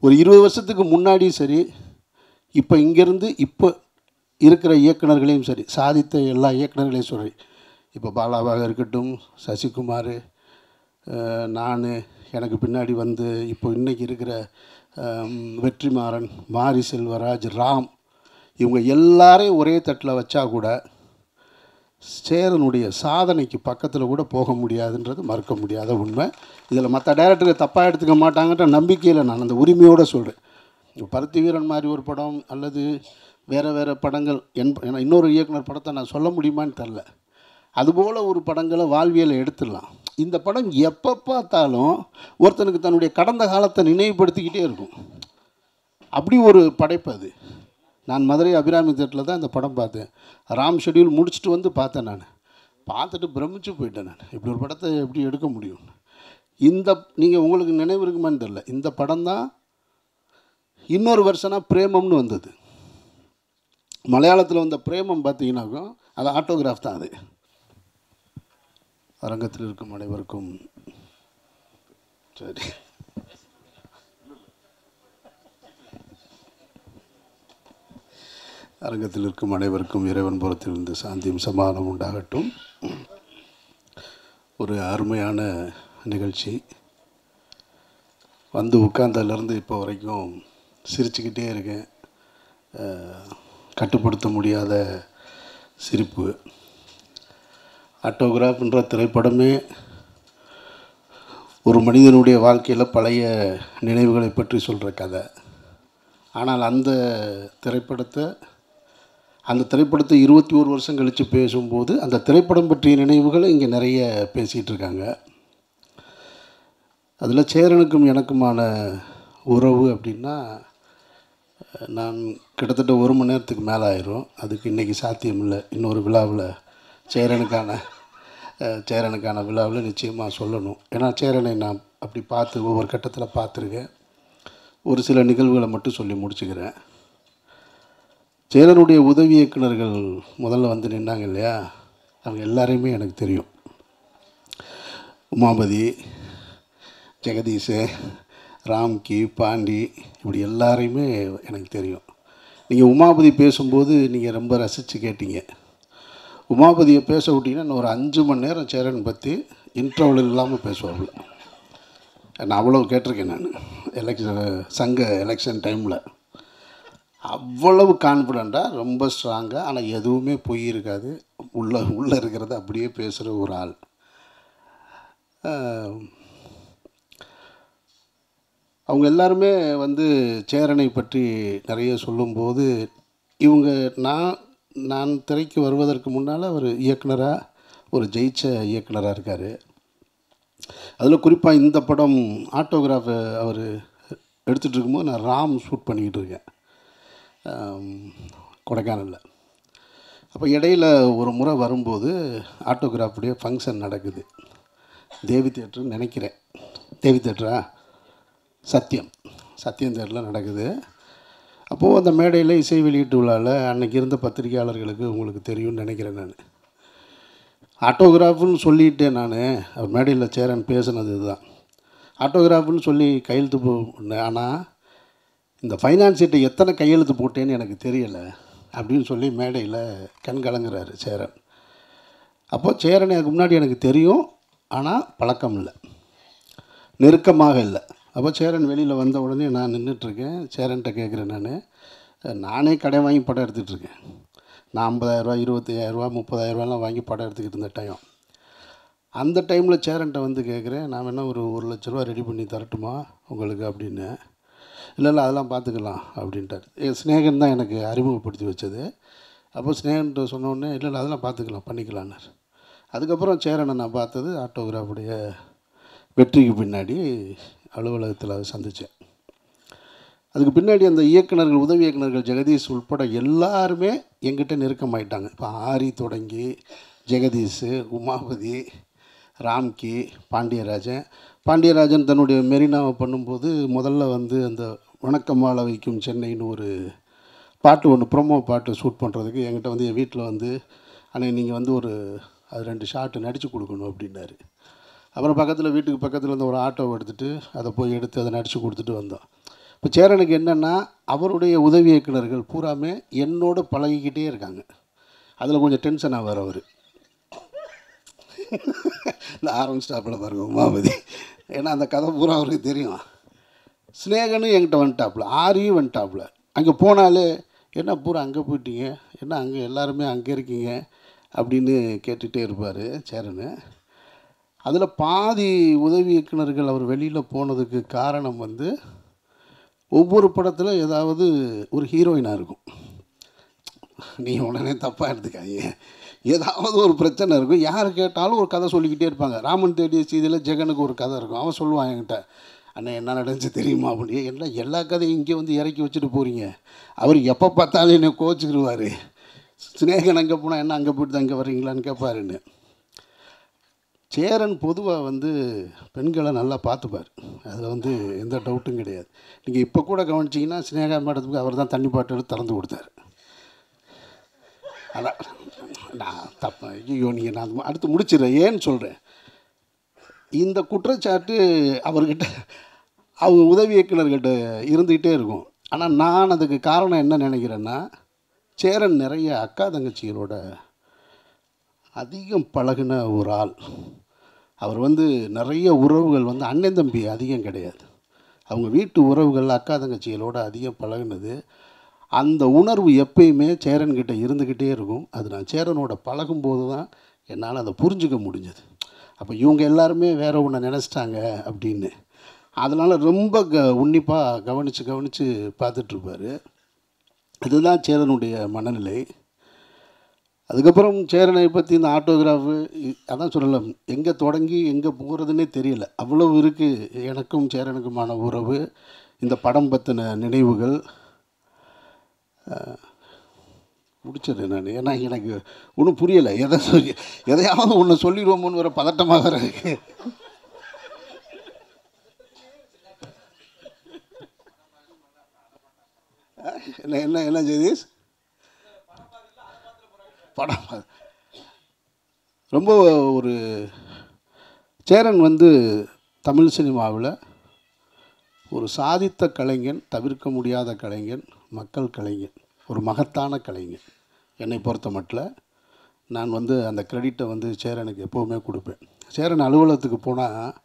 ஒரு 20 வருஷத்துக்கு முன்னாடியும் சரி, இப்போ இங்கேருந்து இப்போ இருக்கிற இயக்குனர்களையும் சரி, சாதித்த எல்லா இயக்குனர்களையும் சரி, இப்போ பாலாவாக இருக்கட்டும், சசிகுமார், நான், எனக்கு பின்னாடி வந்து இப்போ இன்றைக்கி இருக்கிற வெற்றிமாறன், மாரி செல்வராஜ், ராம், இவங்க எல்லாரையும் ஒரே தட்டில் வச்சா கூட சேரனுடைய சாதனைக்கு பக்கத்தில் கூட போக முடியாதுன்றது மறுக்க முடியாத உண்மை. இதில் மற்ற டைரக்டருக்கு தப்பாக எடுத்துக்க மாட்டாங்கன்ற நம்பிக்கையில் நான் அந்த உரிமையோடு சொல்கிறேன். பருத்தி வீரன் மாதிரி ஒரு படம் அல்லது வேறு படங்கள் ஏன்னா இன்னொரு இயக்குனர் படத்தை நான் சொல்ல முடியுமான்னு தெரில. அதுபோல் ஒரு படங்களை வாழ்வியலை எடுத்துடலாம். இந்த படம் எப்போ பார்த்தாலும் ஒருத்தனுக்கு தன்னுடைய கடந்த காலத்தை நினைவுபடுத்திக்கிட்டே இருக்கும். அப்படி ஒரு படைப்பு அது. நான் மதுரை அபிராமி தேட்டரில் தான் இந்த படம் பார்த்தேன். ராம் ஷெட்யூல் முடிச்சுட்டு வந்து பார்த்தேன். நான் பார்த்துட்டு பிரமிச்சு போயிட்டேன். நான் இப்படி ஒரு படத்தை எப்படி எடுக்க முடியும்? நீங்கள் உங்களுக்கு நினைவு இருக்குமான்னு தெரில, இந்த படம் தான் இன்னொரு வருஷனாக பிரேமம்னு வந்தது. மலையாளத்தில் வந்த பிரேமம் பார்த்தீங்கன்னாக்கும் அது ஆட்டோகிராஃப் தான். அது அரங்கத்தில் இருக்கும் அனைவருக்கும் சரி, அரங்கத்தில் இருக்கும் அனைவருக்கும் இறைவன் புறத்திலிருந்து சாந்தியும் சமாதானம் உண்டாகட்டும். ஒரு அருமையான நிகழ்ச்சி. வந்து உட்கார்ந்ததுலேருந்து இப்போ வரைக்கும் சிரிச்சுக்கிட்டே இருக்கேன். கட்டுப்படுத்த முடியாத சிரிப்பு. ஆட்டோகிராஃப்ன்ற திரைப்படமே ஒரு மனிதனுடைய வாழ்க்கையில் பழைய நினைவுகளை பற்றி சொல்கிற கதை. ஆனால் அந்த திரைப்படத்தை 21 வருஷம் கழித்து பேசும்போது அந்த திரைப்படம் பற்றிய நினைவுகளை இங்கே நிறைய பேசிகிட்டு இருக்காங்க. அதில் சேரனுக்கும் எனக்குமான உறவு அப்படின்னா, நான் கிட்டத்தட்ட 1 மணி நேரத்துக்கு மேலே ஆயிரும். அதுக்கு இன்றைக்கி சாத்தியம் இல்லை. இன்னொரு விழாவில் சேரனுக்கான விழாவில் நிச்சயமாக சொல்லணும். ஏன்னா சேரனை நான் அப்படி பார்த்து ஒவ்வொரு கட்டத்தில் பார்த்துருக்கேன். ஒரு சில நிகழ்வுகளை மட்டும் சொல்லி முடிச்சுக்கிறேன். சேரனுடைய உதவி இயக்குனர்கள் முதல்ல வந்து நின்னாங்க இல்லையா, அவங்க எல்லாரையுமே எனக்கு தெரியும். உமாபதி, ஜெகதீஷ், ராம்கி, பாண்டி, இப்படி எல்லாரையுமே எனக்கு தெரியும். நீங்கள் உமாபதி பேசும்போது நீங்கள் ரொம்ப ரசித்து கேட்டீங்க. உமாபதியை பேச விட்டிங்கன்னா இன்னும் ஒரு 5 மணி நேரம் சேரன் பற்றி இன்டர்வல் இல்லாமல் பேசுவாப்புல. நான் அவ்வளோ கேட்டிருக்கேன். நான் சங்க எலெக்ஷன் டைமில் அவ்வளவு கான்ஃபிடண்ட்டாக, ரொம்ப ஸ்ட்ராங்காக, ஆனால் எதுவுமே பொய் இருக்காது. உள்ளே இருக்கிறத அப்படியே பேசுகிற ஒரு ஆள். அவங்க எல்லாருமே வந்து சேரனை பற்றி நிறைய சொல்லும்போது, இவங்க நான் திரைக்கு வருவதற்கு முன்னால் ஒரு இயக்குனராக, ஒரு ஜெயிச்ச இயக்குனராக இருக்கார். அதில் குறிப்பாக இந்த படம் ஆட்டோகிராஃப் அவர் எடுத்துகிட்டு இருக்கும்போது நான் ராம் ஷூட் பண்ணிக்கிட்டு இருக்கேன் கொடைக்கானலில். அப்போ இடையில் ஒரு முறை வரும்போது ஆட்டோகிராஃபுடைய ஃபங்க்ஷன் நடக்குது. தேவி தேட்டர்னு நினைக்கிறேன். தேவி தேட்டரா? சத்தியம் தேட்டரில் நடக்குது. அப்போது அந்த மேடையில் இசை வெளியீட்டு விழாவில் அன்றைக்கி இருந்த பத்திரிகையாளர்களுக்கு உங்களுக்கு தெரியும்னு நினைக்கிறேன். நான் ஆட்டோகிராஃப்னு சொல்லிட்டேன். நான் அவர் மேடையில் சேரன் பேசுனது இதுதான். ஆட்டோகிராஃப்னு சொல்லி கையெழுத்து போனேன். ஆனால் இந்த ஃபைனான்ஸ் சீட்டை எத்தனை கையெழுத்து போட்டேன்னு எனக்கு தெரியலை அப்படின்னு சொல்லி மேடையில் கண் கலங்குறாரு சேரன். அப்போது சேரன் எனக்கு முன்னாடி எனக்கு தெரியும், ஆனால் பழக்கம் இல்லை, நெருக்கமாக இல்லை. அப்போ சேரன் வெளியில் வந்த உடனே நான் நின்றுட்டுருக்கேன். சேரன்கிட்ட கேட்குறேன், நானே கடை வாங்கி படம் எடுத்துகிட்ருக்கேன். நான் 50,000, 25,000, 30,000 வாங்கி படம் எடுத்துக்கிட்டு இருந்த டைம். அந்த டைமில் சேரன்கிட்ட வந்து கேட்குறேன், நான் வேணால் ஒரு 1,00,000 ரெடி பண்ணி தரட்டுமா உங்களுக்கு அப்படின்னு. இல்லை அதெல்லாம் பார்த்துக்கலாம் அப்படின்ட்டார். என் ஸ்நேகன் தான் எனக்கு அறிமுகப்படுத்தி வச்சது. அப்போ ஸ்நேகன்ட்ட சொன்னோடனே இல்லை அதெல்லாம் பார்த்துக்கலாம், பண்ணிக்கலான்னார். அதுக்கப்புறம் சேரனை நான் பார்த்தது ஆட்டோகிராஃபுடைய வெற்றிக்கு பின்னாடி அலுவலகத்தில் அதை சந்தித்தேன். அதுக்கு பின்னாடி அந்த இயக்குனர்கள், உதவி இயக்குனர்கள் ஜெகதீஷ் உட்பட எல்லாருமே எங்கிட்ட நெருக்கமாயிட்டாங்க. இப்போ ஆரி தொடங்கி ஜெகதீஷ், உமாபதி, ராம்கி, பாண்டியராஜன் தன்னுடைய மெரினாவை பண்ணும்போது முதல்ல வந்து அந்த வணக்கம் வாழ வைக்கும் சென்னைன்னு ஒரு பாட்டு ஒன்று, ப்ரொமோ பாட்டு ஷூட் பண்ணுறதுக்கு என்கிட்ட வந்து என் வீட்டில் வந்து, ஆனால் நீங்கள் வந்து அது 2 ஷாட்டு நடித்து கொடுக்கணும் அப்படின்னாரு. அப்புறம் வீட்டுக்கு பக்கத்தில் இருந்த ஒரு ஆட்டோவை எடுத்துகிட்டு அதை போய் எடுத்து அதை நடித்து கொடுத்துட்டு வந்தோம். இப்போ சேரனுக்கு என்னென்னா அவருடைய உதவி இயக்குனர்கள் பூராமே என்னோடு பழகிக்கிட்டே இருக்காங்க. அதில் கொஞ்சம் டென்ஷன் ஆவார் அவர். இந்த ஆரம்பிச்சிட்டாப்பில் பாருங்க உமாபதி. ஏன்னா அந்த கதை பூரா அவருக்கு தெரியும். ஸ்னேகனும் என்கிட்ட வந்துட்டாப்புல, ஆரியும் வந்துட்டாப்புல. அங்கே போனாலே என்ன பூரா அங்கே போயிட்டீங்க, என்ன அங்கே எல்லாருமே அங்கே இருக்கீங்க அப்படின்னு கேட்டுகிட்டே இருப்பார் சேரன். அதில் பாதி உதவி இயக்குனர்கள் அவர் வெளியில் போனதுக்கு காரணம் வந்து ஒவ்வொரு படத்தில் ஏதாவது ஒரு ஹீரோயினாக இருக்கும். நீங்கள் உடனே தப்பாக எடுத்துக்காதீங்க. ஏதாவது ஒரு பிரச்சனை இருக்கும். யார் கேட்டாலும் ஒரு கதை சொல்லிக்கிட்டே இருப்பாங்க. ராமன் தேடிய சீதையில் ஜெகனுக்கு ஒரு கதை இருக்கும். அவன் சொல்லுவான் என்கிட்ட, அண்ணா என்ன நடந்துச்சு தெரியுமா அப்படின்னு. என்ன எல்லா கதையும் இங்கே வந்து இறக்கி வச்சுட்டு போகிறீங்க. அவர் எப்போ பார்த்தாலும் என்னை கோச்சிக்கிடுவார். ஸ்னேகன் அங்கே போனால் என்ன அங்கே போய்ட்டு தான் இங்கே வர்றீங்களான்னு கேட்பாருன்னு. சேரன் பொதுவாக வந்து பெண்களை நல்லா பார்த்துப்பார். அதில் வந்து எந்த டவுட்டும் கிடையாது. நீங்கள் இப்போ கூட கவனிச்சிங்கன்னா ஸ்னேகா மேடத்துக்கு அவர் தான் தண்ணி பாட்டில் திறந்து கொடுத்தாரு. அதான் நான் தப்ப ஐயோ நீங்கள் நான் அடுத்து முடிச்சிடுறேன். ஏன்னு சொல்கிறேன், இந்த குற்றச்சாட்டு அவர்கிட்ட அவங்க உதவி இயக்குனர்கிட்ட இருந்துக்கிட்டே இருக்கும். ஆனால் நான் அதுக்கு காரணம் என்ன நினைக்கிறேன்னா, சேரன் நிறைய அக்கா தங்கச்சிகளோட அதிகம் பழகின ஒரு ஆள். அவர் வந்து நிறைய உறவுகள் வந்து அண்ணன் தம்பி அதிகம் கிடையாது. அவங்க வீட்டு உறவுகள் அக்கா தங்கச்சிகளோட அதிகம் பழகினது. அந்த உணர்வு எப்பயுமே சேரன்கிட்ட இருந்துக்கிட்டே இருக்கும். அது நான் சேரனோட பழகும்போது தான் என்னால் அதை புரிஞ்சுக்க முடிஞ்சது. அப்போ இவங்க எல்லாருமே வேறு ஒன்று நினச்சிட்டாங்க அப்படின்னு. அதனால் ரொம்ப உன்னிப்பாக கவனித்து பார்த்துட்ருப்பார். இதுதான் சேரனுடைய மனநிலை. அதுக்கப்புறம் சேரனை பற்றி இந்த ஆட்டோகிராஃபு அதான் சொல்லலாம், எங்கே தொடங்கி எங்கே போகிறதுனே தெரியல. அவ்வளோ இருக்குது எனக்கும் சேரனுக்குமான உறவு. இந்த படம் பற்றின நினைவுகள் முடிச்சிடுறேன் நான். ஏன்னா எனக்கு ஒன்றும் புரியலை. எதையாவது ஒன்று சொல்லிடுவோமோன்னு வர பதட்டமாக இருக்கு. என்ன என்ன என்ன ஜெகதீஷ் படம் ரொம்ப ஒரு சேரன் வந்து தமிழ் சினிமாவில் ஒரு சாதித்த கலைஞன், தவிர்க்க முடியாத கலைஞன், மக்கள் கலைஞன், ஒரு மகத்தான கலைஞன். என்னை பொறுத்த மட்டும் நான் வந்து அந்த கிரெடிட்டை வந்து சேரனுக்கு எப்போவுமே கொடுப்பேன். சேரன் அலுவலகத்துக்கு போனால்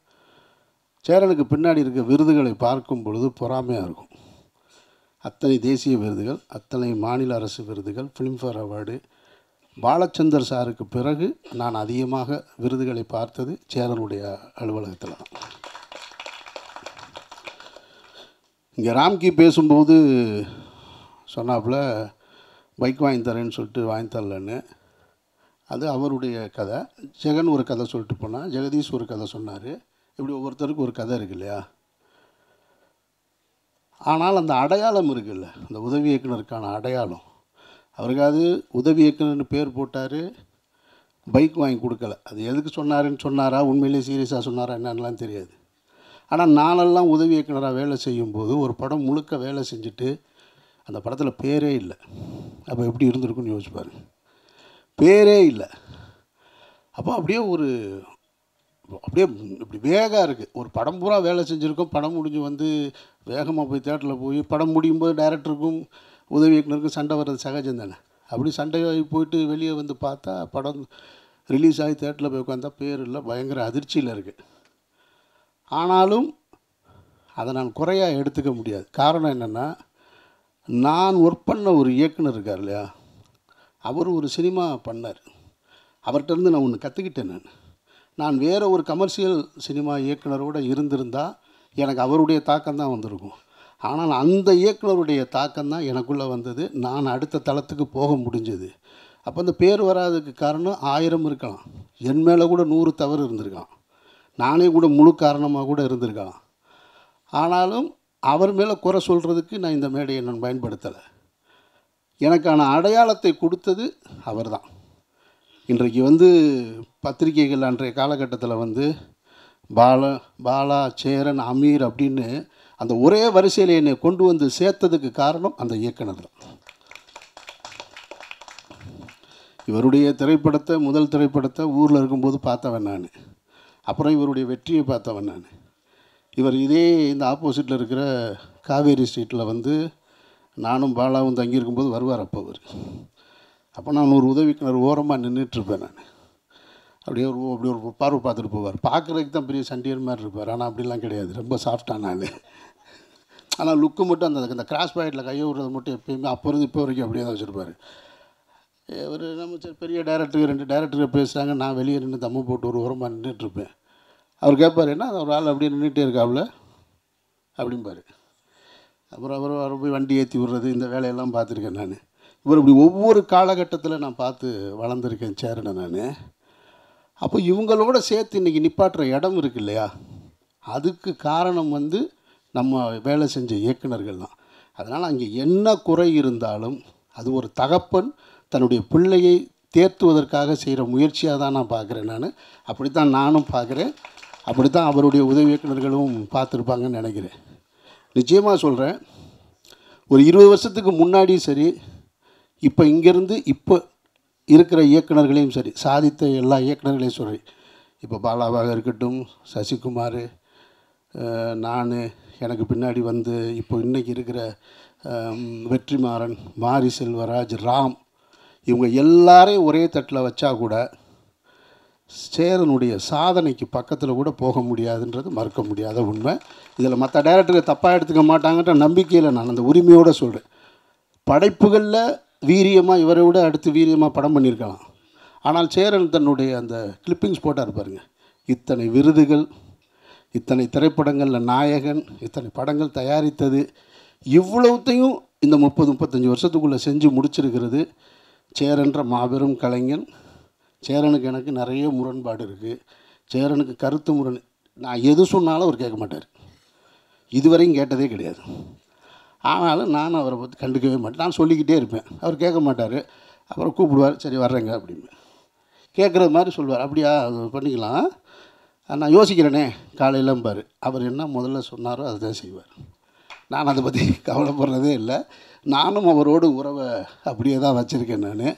சேரனுக்கு பின்னாடி இருக்க விருதுகளை பார்க்கும் பொழுது பொறாமையாக இருக்கும். அத்தனை தேசிய விருதுகள், அத்தனை மாநில அரசு விருதுகள், ஃபிலிம்ஃபேர் அவார்டு. பாலச்சந்தர் சாருக்கு பிறகு நான் அதிகமாக விருதுகளை பார்த்தது சேரனுடைய அலுவலகத்தில் தான். இங்கே ராம்கி பேசும்போது சொன்னாப்புல பைக் வாங்கி தரேன்னு சொல்லிட்டு வாங்கி தரலன்னு. அது அவருடைய கதை. ஜெகன் ஒரு கதை சொல்லிட்டு போனால், ஜெகதீஷ் ஒரு கதை சொன்னார். இப்படி ஒவ்வொருத்தருக்கும் ஒரு கதை இருக்கு இல்லையா? ஆனால் அந்த அடையாளம் இருக்குல்ல, அந்த உதவி இயக்குனருக்கான அடையாளம். அவருக்காவது உதவி இயக்குனர்னு பேர் போட்டார், பைக் வாங்கி கொடுக்கல. அது எதுக்கு சொன்னாருன்னு சொன்னாரா, உண்மையிலே சீரியஸாக சொன்னாரா என்னன்னெலாம் தெரியாது. ஆனால் நானெல்லாம் உதவி இயக்குனராக வேலை செய்யும்போது ஒரு படம் முழுக்க வேலை செஞ்சுட்டு அந்த படத்தில் பேரே இல்லை. அப்போ எப்படி இருந்திருக்குன்னு யோசிச்சு பாருங்க. பேரே இல்லை. அப்போ அப்படியே இப்படி வேகம் இருக்குது. ஒரு படம் பூரா வேலை செஞ்சுருக்கோம். படம் முடிஞ்சு வந்து வேகமாக போய் தேட்டரில் போய் படம் முடியும் போது டைரக்டருக்கும் உதவி இயக்குனருக்கும் சண்டை வர்றது சகஜம் தானே. அப்படி சண்டை போயிட்டு வெளியே வந்து பார்த்தா படம் ரிலீஸ் ஆகி தேட்டரில் போய் உட்காந்தா பேர் இல்லை. பயங்கர அதிர்ச்சியில் இருக்குது. ஆனாலும் அதை நான் குறையாக எடுத்துக்க முடியாது. காரணம் என்னென்னா, நான் ஒர்க் பண்ண ஒரு இயக்குனர் இருக்கார் இல்லையா, அவர் ஒரு சினிமா பண்ணார். அவர்கிட்டருந்து நான் ஒன்று கற்றுக்கிட்டேன். நான் வேறு ஒரு கமர்ஷியல் சினிமா இயக்குனரோடு இருந்திருந்தால் எனக்கு அவருடைய தாக்கம் தான் வந்திருக்கும். ஆனால் அந்த இயக்குனருடைய தாக்கம் தான் எனக்குள்ளே வந்தது. நான் அடுத்த தளத்துக்கு போக முடிஞ்சது. அப்போ அந்த பேர் வராதுக்கு காரணம் 1000 இருக்கலாம். என் மேலே கூட 100 தவறு இருந்திருக்கலாம். நானே கூட முழு காரணமாக கூட இருந்திருக்கலாம். ஆனாலும் அவர் மேலே குறை சொல்கிறதுக்கு நான் இந்த மேடையை நான் பயன்படுத்தலை. எனக்கான அடையாளத்தை கொடுத்தது அவர் தான். இன்றைக்கு வந்து பத்திரிகைகள் அன்றைய காலகட்டத்தில் வந்து பாலா, சேரன், அமீர் அப்படின்னு அந்த ஒரே வரிசையில் என்னை கொண்டு வந்து சேர்த்ததுக்கு காரணம் அந்த இயக்குனர் தான். இவருடைய திரைப்படத்தை, முதல் திரைப்படத்தை ஊரில் இருக்கும்போது பார்த்தவன் நான். அப்புறம் இவருடைய வெற்றியை பார்த்தவன் நான். இவர் இதே இந்த ஆப்போசிட்டில் இருக்கிற காவேரி ஸ்ட்ரீட்டில் வந்து நானும் பாலாவும் தங்கியிருக்கும்போது வருவார். அப்போ நான் ஒரு உதவிக்கிணறு ஓரமாக நின்றுட்டுருப்பேன். நான் அப்படியே ஒரு பார்வை பார்த்துட்டு போவார். பார்க்குறதுக்கு தான் பெரிய சண்டியர் மாதிரி இருப்பார், ஆனால் அப்படிலாம் கிடையாது. ரொம்ப சாஃப்டாக நான். ஆனால் லுக்கு மட்டும் அந்த கிராஸ் பாயிண்டில் கையை விடுறது மட்டும் எப்போயுமே அப்போ இருந்து இப்போ வரைக்கும் அப்படியே தான் வச்சுருப்பார். ஒரு நம்ம சரி பெரிய டேரக்டர் 2 டேரக்டர் பேசுகிறாங்க, நான் வெளியே நின்று தம்மு போட்டு ஒரு ஓரமாக நின்றுட்டுருப்பேன். அவர் கேட்பார், என்ன ஒரு ஆள் அப்படியே நின்றுட்டே இருக்காப்புல அப்படிம்பார். அப்புறம் அவர் போய் வண்டி ஏற்றி விடுறது, இந்த வேலையெல்லாம் பார்த்துருக்கேன் நான். இவர் இப்படி ஒவ்வொரு காலகட்டத்தில் நான் பார்த்து வளர்ந்துருக்கேன் சேரனை நான். அப்போ இவங்களோட சேர்த்து இன்றைக்கி நிப்பாட்டுற இடம் இருக்கு இல்லையா, அதுக்கு காரணம் வந்து நம்ம வேலை செஞ்ச இயக்குனர்கள் தான். அதனால் அங்கே என்ன குறை இருந்தாலும் அது ஒரு தகப்பன் தன்னுடைய பிள்ளையை தேர்த்துவதற்காக செய்கிற முயற்சியாக தான் நான் பார்க்குறேன். அப்படித்தான் நானும் பார்க்குறேன். அப்படித்தான் அவருடைய உதவி இயக்குனர்களும் பார்த்துருப்பாங்கன்னு நினைக்கிறேன். நிச்சயமாக சொல்கிறேன், ஒரு 20 வருஷத்துக்கு முன்னாடியும் சரி, இப்போ இங்கேருந்து இப்போ இருக்கிற இயக்குனர்களையும் சரி, சாதித்த எல்லா இயக்குனர்களையும் சரி, இப்போ பாலாவாக இருக்கட்டும், சசிகுமார், நான், எனக்கு பின்னாடி வந்து இப்போ இன்றைக்கி இருக்கிற வெற்றிமாறன், மாரி செல்வராஜ், ராம், இவங்க எல்லாரையும் ஒரே தட்டில் வச்சா கூட சேரனுடைய சாதனைக்கு பக்கத்தில் கூட போக முடியாதுன்றது மறுக்க முடியாத உண்மை. இதில் மற்ற டைரக்டர்கள் தப்பாக எடுத்துக்க மாட்டாங்கன்ற நம்பிக்கையில் நான் அந்த உரிமையோடு சொல்கிறேன். படைப்புகளில் வீரியமாக இவரை விட அடுத்து வீரியமாக படம் பண்ணியிருக்கலாம். ஆனால் சேரன் தன்னுடைய அந்த கிளிப்பிங்ஸ் போட்டார் பாருங்க, இத்தனை விருதுகள், இத்தனை திரைப்படங்களில் நாயகன், இத்தனை படங்கள் தயாரித்தது, இவ்வளவுத்தையும் இந்த 30-35 வருஷத்துக்குள்ளே செஞ்சு முடிச்சிருக்கிறது சேரன்ற மாபெரும் கலைஞன். சேரனுக்கு எனக்கு நிறைய முரண்பாடு இருக்குது. சேரனுக்கு கருத்து முரண், நான் எது சொன்னாலும் அவர் கேட்க மாட்டார். இதுவரையும் கேட்டதே கிடையாது. ஆனாலும் நான் அவரை பற்றி கண்டுக்கவே மாட்டேன். நான் சொல்லிக்கிட்டே இருப்பேன், அவர் கேட்க மாட்டார். அப்புறம் கூப்பிடுவார், சரி வர்றேங்க அப்படின்னு கேட்குறது மாதிரி சொல்லுவார். அப்படியா, அது பண்ணிக்கலாம், நான் யோசிக்கிறேனே காலையிலம்பார். அவர் என்ன முதல்ல சொன்னாரோ அதை தான் செய்வார். நான் அதை பற்றி கவலைப்படுறதே இல்லை. நானும் அவரோடு உறவை அப்படியே தான் வச்சுருக்கேன். நான்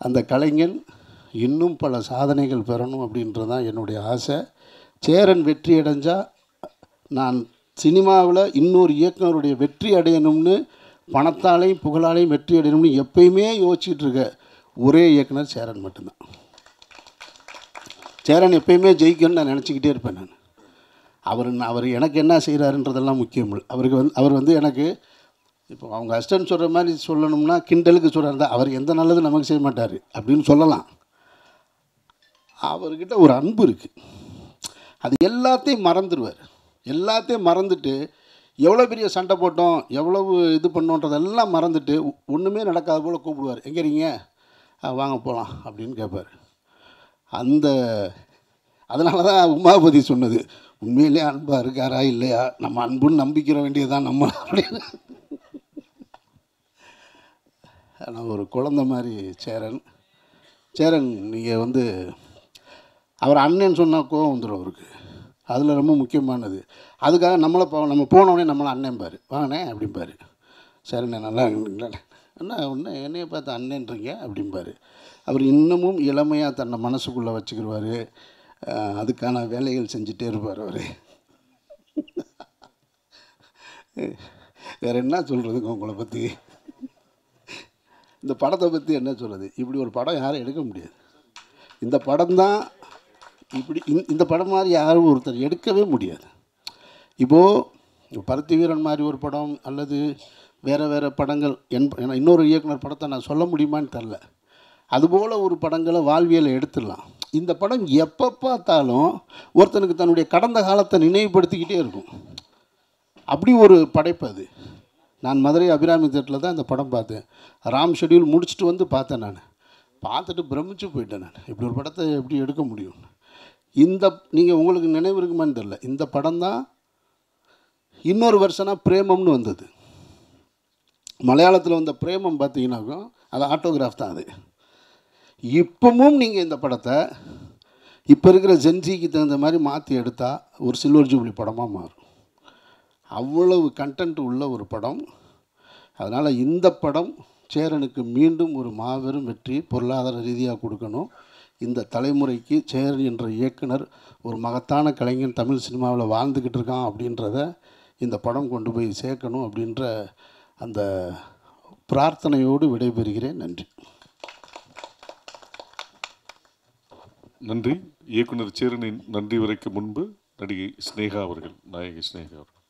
அந்த கலைஞன் இன்னும் பல சாதனைகள் பெறணும் அப்படின்றது தான் என்னுடைய ஆசை. சேரன் வெற்றி அடைஞ்சால் நான் சினிமாவில் இன்னொரு இயக்குனருடைய வெற்றி அடையணும்னு, பணத்தாலையும் புகழாலையும் வெற்றி அடையணும்னு எப்பயுமே யோசிச்சுட்டு இருக்க ஒரே இயக்குனர் சேரன் மட்டும்தான். சேரன் எப்பயுமே ஜெயிக்கணும்னு நான் நினச்சிக்கிட்டே இருப்பேன். அவர் எனக்கு என்ன செய்கிறாருன்றதெல்லாம் முக்கியம் இல்லை. அவர் வந்து எனக்கு இப்போ அவங்க அசிஸ்டன்ட் சொல்கிற மாதிரி சொல்லணும்னா கிண்டலுக்கு சொல்கிறாரு, அவர் எந்த நல்லதும் நமக்கு செய்ய மாட்டார் அப்படின்னு சொல்லலாம். அவர்கிட்ட ஒரு அன்பு இருக்குது, அது எல்லாத்தையும் மறந்துடுவார். எல்லாத்தையும் மறந்துட்டு எவ்வளோ பெரிய சண்டை போட்டோம், எவ்வளவு இது பண்ணோன்றதெல்லாம் மறந்துட்டு ஒன்றுமே நடக்காத போல் கூப்பிடுவார். எங்கே இருக்கீங்க, வாங்க போகலாம் அப்படின்னு கேட்பார். அதனால தான் உமாபதி சொன்னது, உண்மையிலே அன்பாக இருக்காரா இல்லையா, நம்ம அன்புன்னு நம்பிக்கிற வேண்டியதுதான் நம்ம அப்படின்னு. ஆனால் ஒரு குழந்தை மாதிரி சேரன் நீங்கள் வந்து அவர் அண்ணன் சொன்னால் கோவம் வந்துடும் அவருக்கு. அதில் ரொம்ப முக்கியமானது. அதுக்காக நம்ம போனோடனே நம்மளை அண்ணன்பார், வாங்கண்ணே அப்படிம்பார். சரிண்ணே நல்லா அண்ணா ஒன்று என்னையை பார்த்து அண்ணன்றீங்க அப்படிம்பார். அவர் இன்னமும் இளமையாக தன்னை மனசுக்குள்ளே வச்சுக்கிடுவார். அதுக்கான வேலைகள் செஞ்சுட்டே இருப்பார் அவர். வேறு என்ன சொல்கிறதுங்க உங்களை பற்றி, இந்த படத்தை பற்றி என்ன சொல்கிறது. இப்படி ஒரு படம் யாரும் எடுக்க முடியாது. இந்த படம் தான் இப்படி, இந்த படம் மாதிரி யாரும் ஒருத்தர் எடுக்கவே முடியாது. இப்போது பருத்தி வீரன் மாதிரி ஒரு படம் அல்லது வேறு படங்கள் இன்னொரு இயக்குனர் படத்தை நான் சொல்ல முடியுமான்னு தெரில. அதுபோல் ஒரு படங்களை வாழ்வியலை எடுத்துடலாம். இந்த படம் எப்போ பார்த்தாலும் ஒருத்தனுக்கு தன்னுடைய கடந்த காலத்தை நினைவுபடுத்திக்கிட்டே இருக்கும். அப்படி ஒரு படைப்பு அது. நான் மதுரை அபிராமி தேட்டரில் தான் இந்த படம் பார்த்தேன். ராம் ஷெட்யூல் முடிச்சுட்டு வந்து பார்த்தேன். நான் பார்த்துட்டு பிரமிச்சு போயிட்டேன். நான் இப்படி ஒரு படத்தை எப்படி எடுக்க முடியும். நீங்கள் உங்களுக்கு நினைவு இருக்குமான்னு தெரில, இந்த படம் தான் இன்னொரு வருஷனாக பிரேமம்னு வந்தது. மலையாளத்தில் வந்த பிரேமம் பார்த்தீங்கன்னாக்கும் அது ஆட்டோகிராஃப் தான். அது இப்பவும் நீங்கள் இந்த படத்தை இப்போ இருக்கிற ஜென்சிக்கு தகுந்த மாதிரி மாற்றி எடுத்தால் ஒரு சில்வர் ஜூப்ளி படமாக மாறும். அவ்வளவு கண்டென்ட் உள்ள ஒரு படம். அதனால் இந்த படம் சேரனுக்கு மீண்டும் ஒரு மாபெரும் வெற்றி பொருளாதார ரீதியாக கொடுக்கணும். இந்த தலைமுறைக்கு சேரன் என்ற இயக்குனர் ஒரு மகத்தான கலைஞன் தமிழ் சினிமாவில் வாழ்ந்துக்கிட்டு இருக்கான் அப்படின்றத இந்த படம் கொண்டு போய் சேர்க்கணும் அப்படின்ற அந்த பிரார்த்தனையோடு விடைபெறுகிறேன். நன்றி. நன்றி. இயக்குனர் சேரனின் நன்றி உரைக்கு முன்பு நடிகை ஸ்னேகா அவர்கள், நாயகி ஸ்னேகா அவர்கள்.